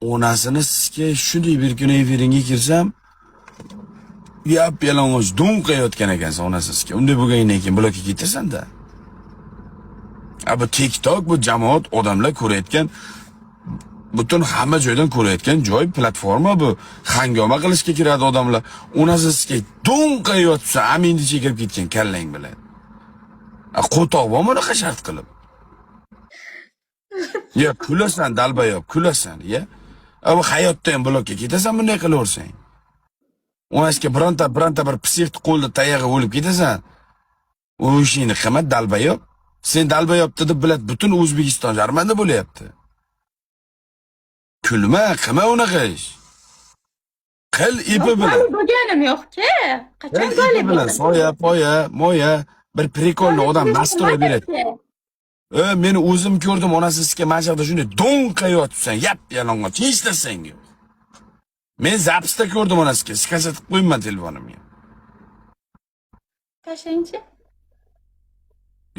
onasini sizga shunday bir kuni efiringga kirsam, yalang'och do'nqayotgan ekansan onasi sizga. Unday bo'lgandan keyin blokka ketasan-da. Bu TikTok, bu jamoat odamlar ko'rayotgan, butun hamma joydan ko'rayotgan joy, platforma bu. Hangoma qilishga kiradi odamlar. Onasi sizga do'nqayotsa, aminni chekirib ketgan kallang bilan. Qo'toq bormi unaqa shart qilib? Ya kulasan, dalbayob, kulasan, ya. Bu hayotda ham blokka ketasan bunday qilaversang. Onasiga bironta bir psixni qo'lda tayog'i o'lib ketasan. U ishingni qilma dalbayob. Sen dalbayobdi deb biladi butun O'zbekiston jarmanda bo'layapti. Kulma, qilma unaqa ish. Qil ipi bilan. Bo'lganim yo'q-ku. Qachon g'olib bilan soya, poya, moya bir prikolni odam nastroy beradi. Meni o'zim ko'rdim, onasi sizga mashaqda shunday do'nqayotsan, yalang'och, hech narsang yo'q. Men zapsda ko'rdim onasiga, skazat qilib qo'yman telefonimga. Tashlaychi.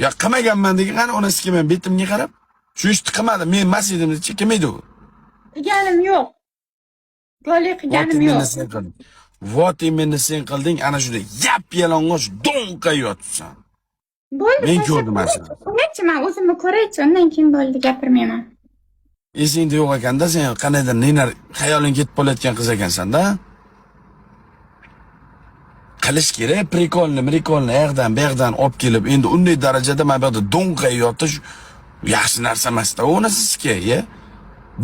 Ya qilmaganman degan qani onasiga men betimga qarab, shu ishni qilmadim, men emas edim-chi, kim edi u? Qilganim yo'q. G'olib qilganim yo'q. Vot meni sen qilding, ana shunday yalang'och do'nqayotsan. Bo'ldi. Men ko'rdim mana shuni. Qancha men o'zimni ko'raychi, undan keyin bo'ldi gapirmayman. Esingda yo'q ekanda, sen qanaydir nenar xayoling ketib qolayotgan qiz ekansan-da. Qilish kerak, prikolni, yoqdan, bu yoqdan olib kelib, endi unday darajada men bu yerda do'nqayotdi, yaxshi narsa emas-da, uni sizga, ya.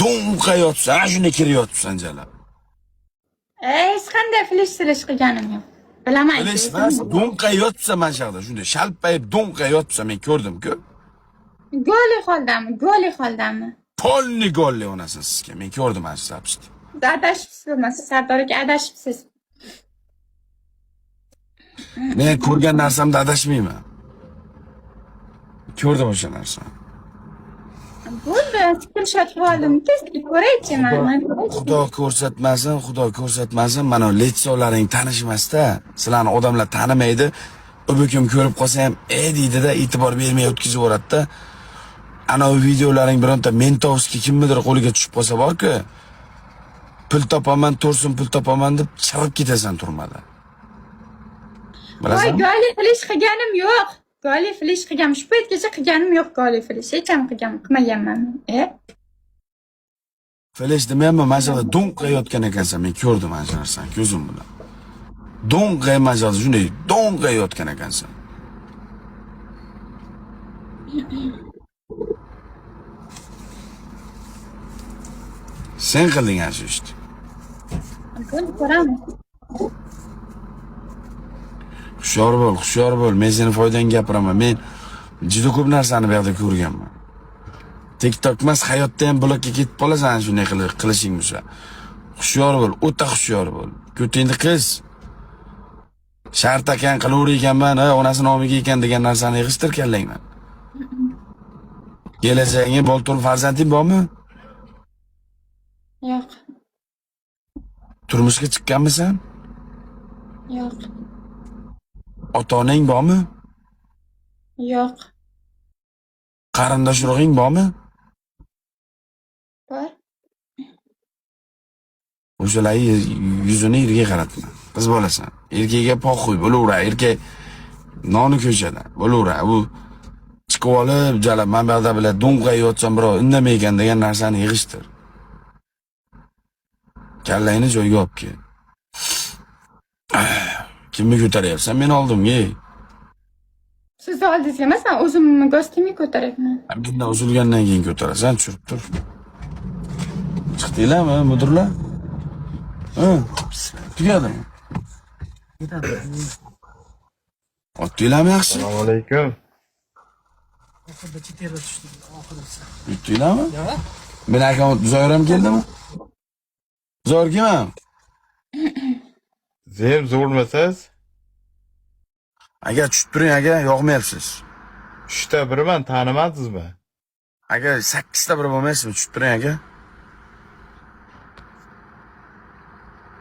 Do'nqayotsan, shunday kiryapsan jalab. Hech qanday flish qilganim yo'q. Bilaman. Flish emas, do'nqayotsan mana shu yerda, shunday shalpayib do'nqayotsan, men ko'rdim-ku. Goli holdami? Polni golli onasi sizga, men ko'rdim mana shu zapishni. Adashibsiz, Sardorga adashibsiz. Men ko'rgan narsamda adashmayman. Ko'rdim o'sha narsani. Bo'ldi, screenshot oldim, test ko'raychi men. Xudo ko'rsatmasin, mana letsolaring tanishmasda, sizlarni odamlar tanimaydi. O'bikim ko'rib qolsa ham, deydi-da, e'tibor bermay o'tkazib yuboradi-da. Ana o videolaring bironta Mentovskiy kimnidir qo'liga tushib qolsa bor-ku, pul topaman, to'rsin pul topaman deb chirib ketasan turmada. Voy, goli flish qilganim yo'q. Goli flish qilganim, shu paytgacha qilganim yo'q goli flish. Hech ham qilmaganman. Flish demayman, masalan, do'nqayotgan ekansan, men ko'rdim mana shu narsani ko'zim bilan. Do'nqaymasan, shunday do'nqayotgan ekansan. Sen qilding ana shu ishni. Bo'ldi, ko'ramiz. Hushyor bo'l. Men seni foydangga gapiraman. Men juda ko'p narsani bu yerda ko'rganman. TikTok emas, hayotda ham blokka ketib qolasan shunday qilishing bo'lsa. Hushyor bo'l, o'ta hushyor bo'l. Ko'tingni qiz. Shart ekan qilaver ekanman, onasi nomiga ekan degan narsani yig'ishtir kallangdan. Kelajagingga boltur farzanding bormi? Yo'q. Turmushga chiqqanmisan? Yo'q. Ota-onang bormi? Yo'q. Qarindosh urug'ing bormi? Bor. O'shalarni yuzini yerga qaratma. Qiz bolasan. Erkakga poxuy bo'laver, erkak noni ko'chada bo'laver. U chiqib olib, jalab men bu yerda bilan do'nqayotsan, birov indamay ekan degan narsani yig'ishtir. Kallangni joyiga olib kel. Kimni ko'taryapsan? Men oldimga. Siz oldingizga emas, men o'zimni go'stimni ko'taryapman. Bundan uzilgandan keyin ko'tarasan, tushirib tur. Chiqdinglarmi, mudirlar? Tugadimi? Otdinglarmi yaxshi? Assalomu alaykum. Yutdinglarmi? Men akam Zoir ham keldimi? Zoir kim? Zem zo'rmasiz? Agar tushib turing, aka, yo'qmayapsiz. 3ta birman, tanimadingizmi? Aka 8 ta bir bo'lmaysizmi? Tushib turing, aka.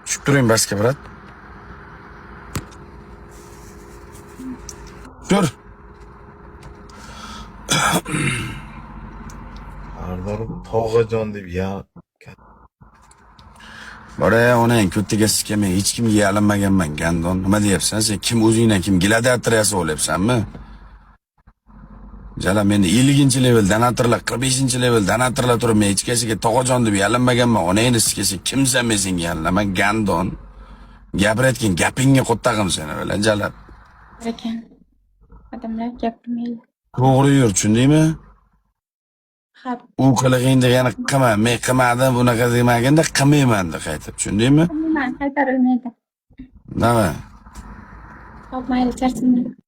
Tushib turing basga, brat. Tur. Sardor Tog'ajon deb Bora onang ko'ttiga sizga men hech kimga yalinmaganman gandon. Nima deyapsan sen? Kim o'zingdan kim gladiator yasab olyapsanmi? Jala meni 50-level donatorlar, 45-level donatorlar turib men hech kimga tog'ajon deb yalinmaganman. Onangni sizga sen kimsan men senga yalinaman gandon. Gapirayotgan gapingga qo'ttag'im seni bilan jala. Ekan. Odamlar gapirmaydi. To'g'ri yur, tushundingmi? Ha, U qilig'ingni yana qilma, men qilmadim, bunaqa demaganda qilmayman deb qaytib, tushundingmi? man qaytarilmaydi. Nima? Hop, mayli, charchamayman.